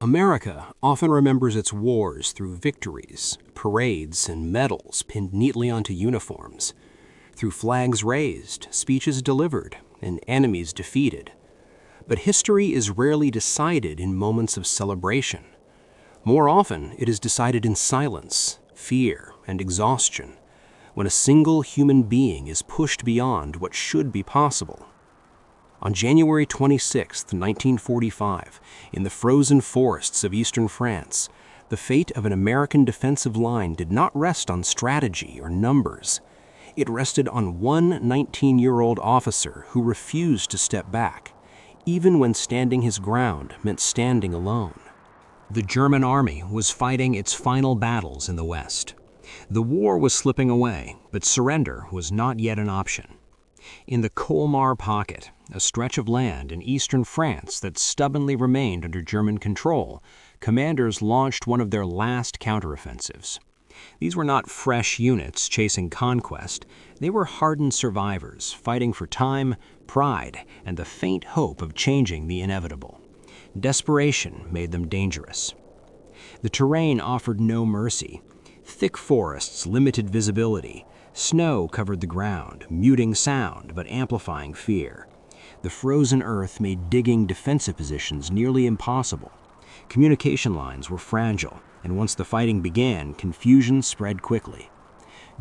America often remembers its wars through victories, parades, and medals pinned neatly onto uniforms, through flags raised, speeches delivered, and enemies defeated. But history is rarely decided in moments of celebration. More often, it is decided in silence, fear, and exhaustion, when a single human being is pushed beyond what should be possible. On January 26, 1945, in the frozen forests of eastern France, the fate of an American defensive line did not rest on strategy or numbers. It rested on one 19-year-old officer who refused to step back, even when standing his ground meant standing alone. The German army was fighting its final battles in the West. The war was slipping away, but surrender was not yet an option. In the Colmar pocket, a stretch of land in eastern France that stubbornly remained under German control, commanders launched one of their last counteroffensives. These were not fresh units chasing conquest. They were hardened survivors fighting for time, pride, and the faint hope of changing the inevitable. Desperation made them dangerous. The terrain offered no mercy. Thick forests limited visibility. Snow covered the ground, muting sound but amplifying fear. The frozen earth made digging defensive positions nearly impossible. Communication lines were fragile, and once the fighting began, confusion spread quickly.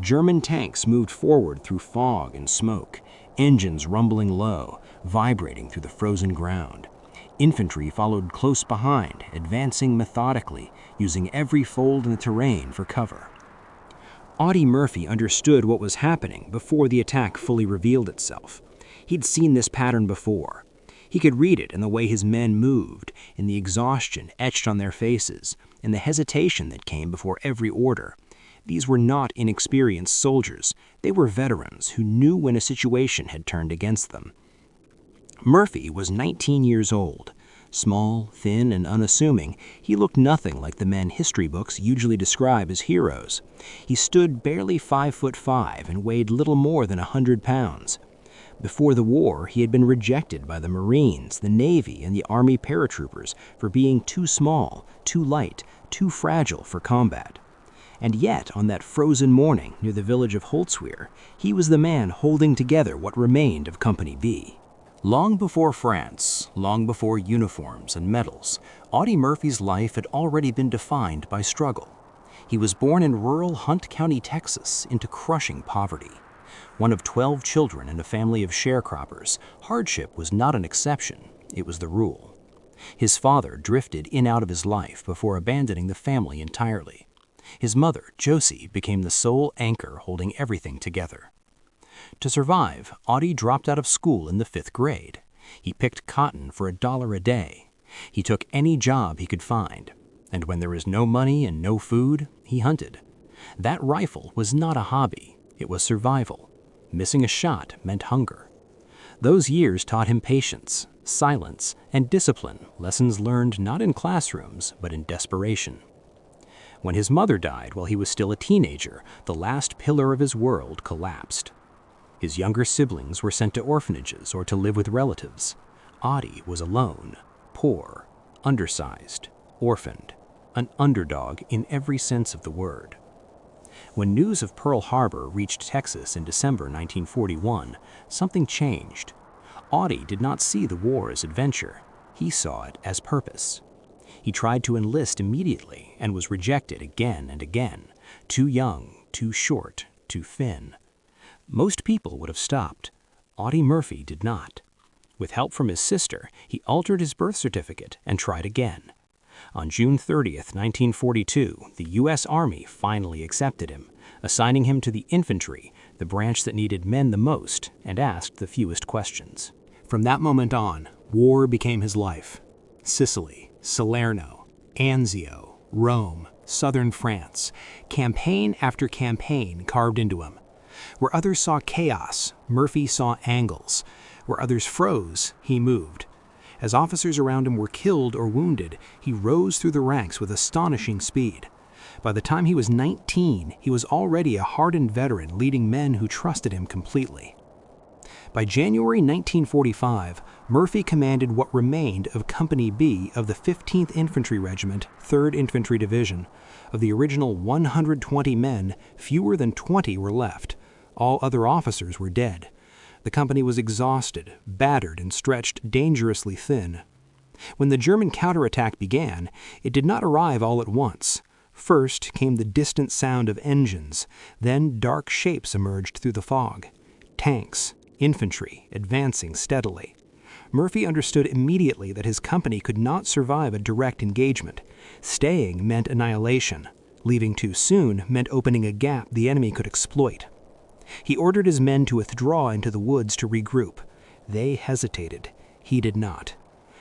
German tanks moved forward through fog and smoke, engines rumbling low, vibrating through the frozen ground. Infantry followed close behind, advancing methodically, using every fold in the terrain for cover. Audie Murphy understood what was happening before the attack fully revealed itself. He'd seen this pattern before. He could read it in the way his men moved, in the exhaustion etched on their faces, in the hesitation that came before every order. These were not inexperienced soldiers. They were veterans who knew when a situation had turned against them. Murphy was 19 years old. Small, thin, and unassuming, he looked nothing like the men history books usually describe as heroes. He stood barely 5'5" and weighed little more than 100 pounds. Before the war, he had been rejected by the Marines, the Navy, and the Army paratroopers for being too small, too light, too fragile for combat. And yet, on that frozen morning near the village of Holzwihr, he was the man holding together what remained of Company B. Long before France, long before uniforms and medals, Audie Murphy's life had already been defined by struggle. He was born in rural Hunt County, Texas, into crushing poverty. One of 12 children in a family of sharecroppers, hardship was not an exception, it was the rule. His father drifted in and out of his life before abandoning the family entirely. His mother, Josie, became the sole anchor holding everything together. To survive, Audie dropped out of school in the 5th grade. He picked cotton for $1 a day. He took any job he could find. And when there was no money and no food, he hunted. That rifle was not a hobby. It was survival. Missing a shot meant hunger. Those years taught him patience, silence, and discipline, lessons learned not in classrooms, but in desperation. When his mother died while he was still a teenager, the last pillar of his world collapsed. His younger siblings were sent to orphanages or to live with relatives. Audie was alone, poor, undersized, orphaned, an underdog in every sense of the word. When news of Pearl Harbor reached Texas in December 1941, something changed. Audie did not see the war as adventure. He saw it as purpose. He tried to enlist immediately and was rejected again and again. Too young, too short, too thin. Most people would have stopped. Audie Murphy did not. With help from his sister, he altered his birth certificate and tried again. On June 30th, 1942, the U.S. Army finally accepted him, assigning him to the infantry, the branch that needed men the most and asked the fewest questions. From that moment on, war became his life. Sicily, Salerno, Anzio, Rome, southern France, campaign after campaign carved into him. Where others saw chaos, Murphy saw angles. Where others froze, he moved. As officers around him were killed or wounded, he rose through the ranks with astonishing speed. By the time he was 19, he was already a hardened veteran leading men who trusted him completely. By January 1945, Murphy commanded what remained of Company B of the 15th Infantry Regiment, 3rd Infantry Division. Of the original 120 men, fewer than 20 were left. All other officers were dead. The company was exhausted, battered, and stretched dangerously thin. When the German counterattack began, it did not arrive all at once. First came the distant sound of engines, then dark shapes emerged through the fog. Tanks, infantry, advancing steadily. Murphy understood immediately that his company could not survive a direct engagement. Staying meant annihilation. Leaving too soon meant opening a gap the enemy could exploit. He ordered his men to withdraw into the woods to regroup. They hesitated. He did not.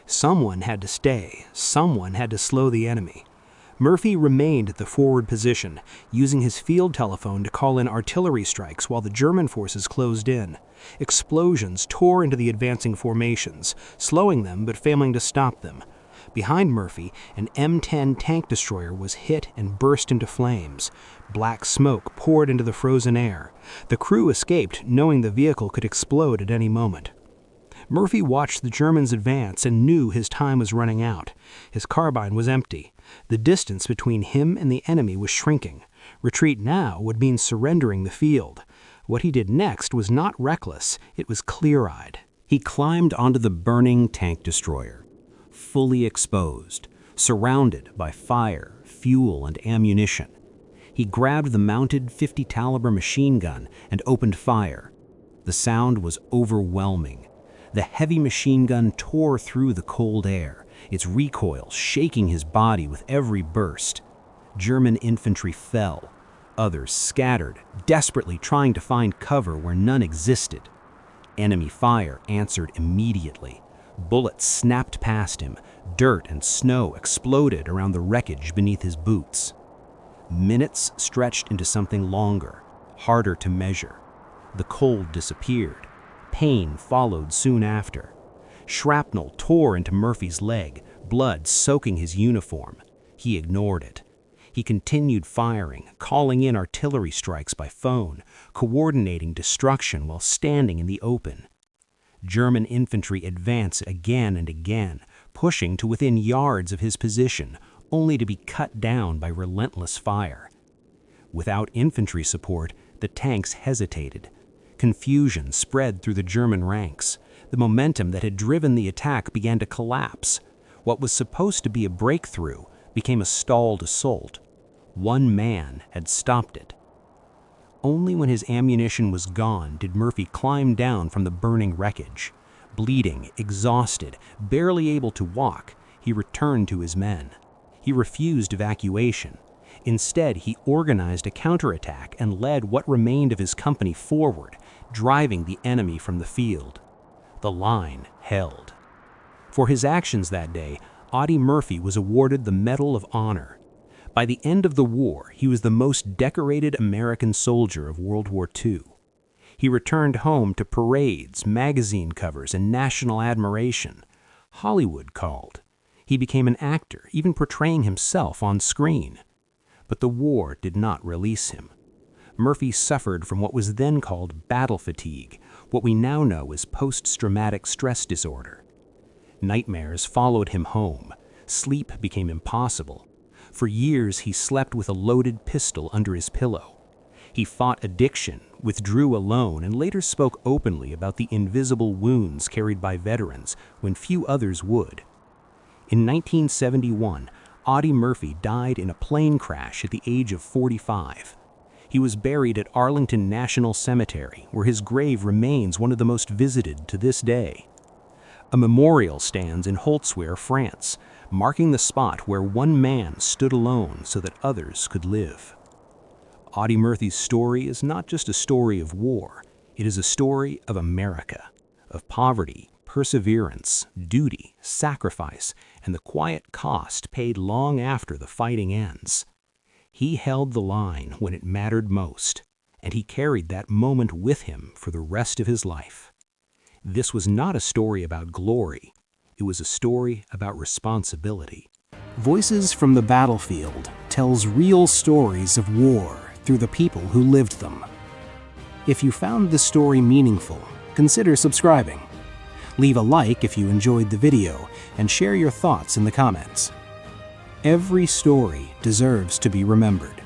Someone had to stay. Someone had to slow the enemy. Murphy remained at the forward position, using his field telephone to call in artillery strikes while the German forces closed in. Explosions tore into the advancing formations, slowing them but failing to stop them. Behind Murphy, an M10 tank destroyer was hit and burst into flames. Black smoke poured into the frozen air. The crew escaped, knowing the vehicle could explode at any moment. Murphy watched the Germans advance and knew his time was running out. His carbine was empty. The distance between him and the enemy was shrinking. Retreat now would mean surrendering the field. What he did next was not reckless, it was clear-eyed. He climbed onto the burning tank destroyer, fully exposed, surrounded by fire, fuel, and ammunition. He grabbed the mounted .50 caliber machine gun and opened fire. The sound was overwhelming. The heavy machine gun tore through the cold air, its recoil shaking his body with every burst. German infantry fell. Others scattered, desperately trying to find cover where none existed. Enemy fire answered immediately. Bullets snapped past him. Dirt and snow exploded around the wreckage beneath his boots. Minutes stretched into something longer, harder to measure. The cold disappeared. Pain followed soon after. Shrapnel tore into Murphy's leg, blood soaking his uniform. He ignored it. He continued firing, calling in artillery strikes by phone, coordinating destruction while standing in the open. German infantry advanced again and again, pushing to within yards of his position, only to be cut down by relentless fire. Without infantry support, the tanks hesitated. Confusion spread through the German ranks. The momentum that had driven the attack began to collapse. What was supposed to be a breakthrough became a stalled assault. One man had stopped it. Only when his ammunition was gone did Murphy climb down from the burning wreckage. Bleeding, exhausted, barely able to walk, he returned to his men. He refused evacuation. Instead, he organized a counterattack and led what remained of his company forward, driving the enemy from the field. The line held. For his actions that day, Audie Murphy was awarded the Medal of Honor. By the end of the war, he was the most decorated American soldier of World War II. He returned home to parades, magazine covers, and national admiration. Hollywood called. He became an actor, even portraying himself on screen. But the war did not release him. Murphy suffered from what was then called battle fatigue, what we now know as post-traumatic stress disorder. Nightmares followed him home. Sleep became impossible. For years, he slept with a loaded pistol under his pillow. He fought addiction, withdrew alone, and later spoke openly about the invisible wounds carried by veterans when few others would. In 1971, Audie Murphy died in a plane crash at the age of 45. He was buried at Arlington National Cemetery, where his grave remains one of the most visited to this day. A memorial stands in Holtzwihr, France, marking the spot where one man stood alone so that others could live. Audie Murphy's story is not just a story of war, it is a story of America, of poverty, perseverance, duty, sacrifice, and the quiet cost paid long after the fighting ends. He held the line when it mattered most, and he carried that moment with him for the rest of his life. This was not a story about glory. It was a story about responsibility. Voices from the Battlefield tells real stories of war through the people who lived them. If you found this story meaningful, consider subscribing. Leave a like if you enjoyed the video and share your thoughts in the comments. Every story deserves to be remembered.